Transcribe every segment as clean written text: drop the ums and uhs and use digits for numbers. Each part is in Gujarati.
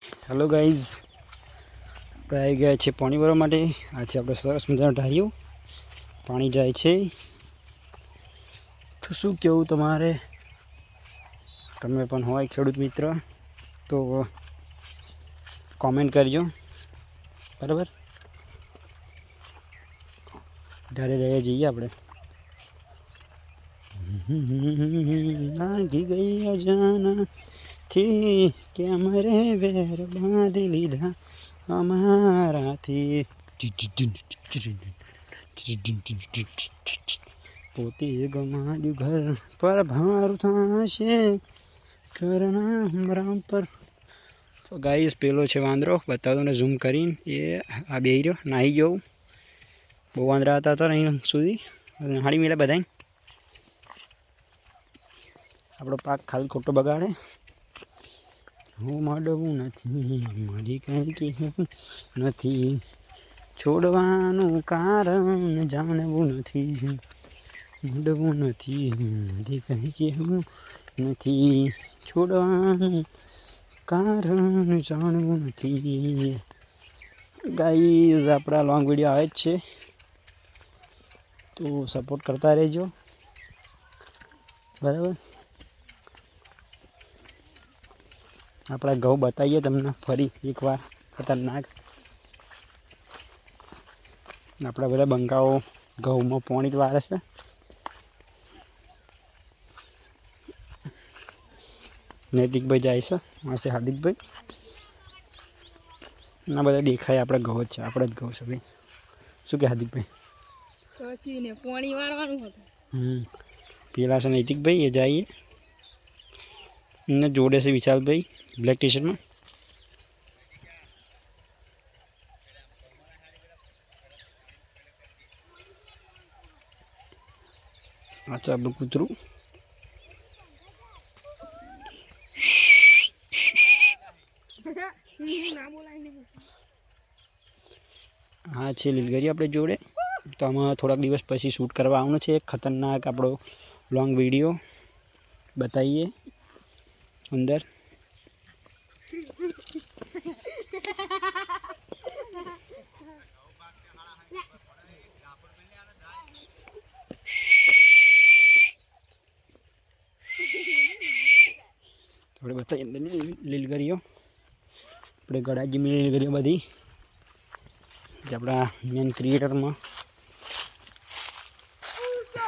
हेलो गाइज આપણે આવી ગયા છે પાણી ભરવા માટે। આ છે આપણે સરસ મજાનો ઢાળિયો, પાણી જાય છે। તો શું કહેવું તમારે, તમે પણ હોય ખેડૂત મિત્ર તો કોમેન્ટ કરજો, બરાબર। ઢાળે રહ્યા જઈએ આપણે। લાગી ગઈ અજાના थी के अमरे वेर बांधी लीधा अमाराथी पोते गमाड्યું घर पर भारू थाशे करना हमरा पर। तो गाइस पेलो છે વાંદરો, બતાવો ને ઝૂમ કરીને। એ આ બેહી રહ્યો, નાહી ગયો। બહુ વાંદરા હતા તો અહીં સુધી હાડી મેળા બધાય આપણો પાક ખાલી ખોટો બગાડે। હું મળવું નથી, મારી કંઈ કહેવું નથી, છોડવાનું કારણ જાણવું નથી, મળવું નથી, મારી કંઈ કહેવું નથી, છોડવાનું કારણ જાણવું નથી। ગાઈઝ આપણા લોંગ વિડીયો આવે જ છે, તો સપોર્ટ કરતા રહેજો, બરાબર। આપણા ઘઉં બતાવીએ તમને ફરી એકવાર ખતરનાક। આપણા બધા બંકાઓ ઘઉંમાં પાણી જ વારે છે। નૈતિકભાઈ જાય છે, આ છે હાર્દિકભાઈ, ના બધા દેખાય આપણા ઘઉં જ છે, આપણા જ ઘઉં છે ભાઈ। શું કે હાર્દિકભાઈ? પાણી વારવાનું હતું। પેલા છે નૈતિકભાઈ, એ જઈએ ને જોડે છે વિશાલભાઈ બ્લેક ટી શર્ટમાં। આ છે આપણું કૂતરું। હા છે લીલગરી આપણે જોડે। તો આમાં થોડાક દિવસ પછી શૂટ કરવા આવવાનું છે, ખતરનાક આપણો લોંગ વિડીયો બતાવીએ અંદર। આપણે બતાવીએ અંદરની લીલગરીઓ, આપણે ગળાજીની લીલગરીઓ બધી જે આપણા મેન ક્રિએટરમાં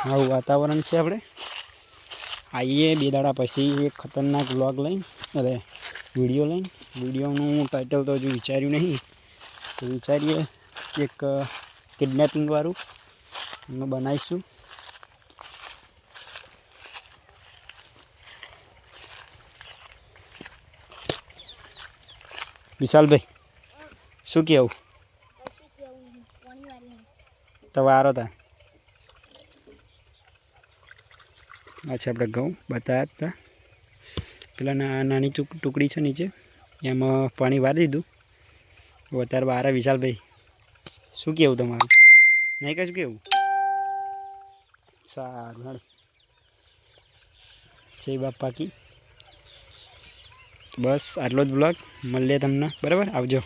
આવું વાતાવરણ છે। આપણે આવીએ 2 દાડા પછી એક ખતરનાક વ્લોગ લઈને, અરે વિડીયો લઈને। વિડીયોનું ટાઇટલ તો હજુ વિચાર્યું નહીં, તો વિચારીએ એક કિડનેપિંગવાળું એમાં બનાવીશું। વિશાલભાઈ શું કહેવું? તો વારો તા અચ્છા આપણે ઘઉં બતાવ્યા હતા, પેલા નાની ટુકડી છે નીચે, એમાં પાણી વારી દીધું, અત્યારે બારે। વિશાલભાઈ શું કહેવું તમારું? નહીં કશું કેવું? સારું હાલ, જય બાપા કી। બસ આટલો જ બ્લોગ, મળીએ તમને, બરાબર, આવજો।